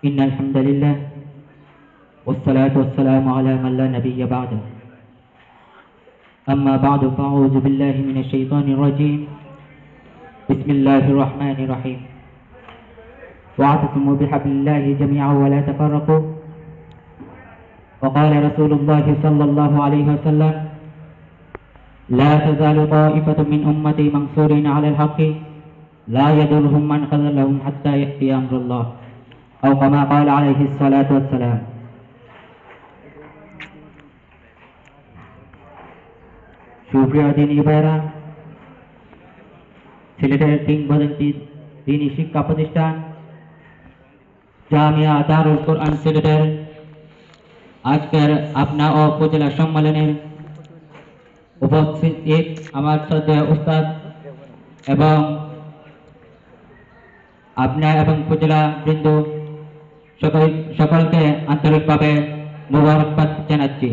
إن الحمد لله والصلاة والسلام على من لا نبي بعده. أما بعد فأعوذ بالله من الشيطان الرجيم. بسم الله الرحمن الرحيم. واعتصموا بحبل الله جميعا ولا تفرقوا. وقال رسول الله صلى الله عليه وسلم: لا تزال طائفة من أمتي منصورين على الحق لا يضرهم من خذلهم حتى يأتي أمر الله، أو كما قال عليه الصلاة والسلام. সুপ্রিয় দিনী ভাইরা, সিলেটের কিংবদন্তি দিনী শিক্ষা প্রতিষ্ঠান জামিয়া দারুল কোরআন সিলেটের আজকের আপনা ও উপজেলা সম্মেলনের উপস্থিত আমার শ্রদ্ধেয় উস্তাদ এবং আপনা এবং উপজেলা বৃন্দ সকলকে আন্তরিকভাবে মোবারকবাদ জানাচ্ছি।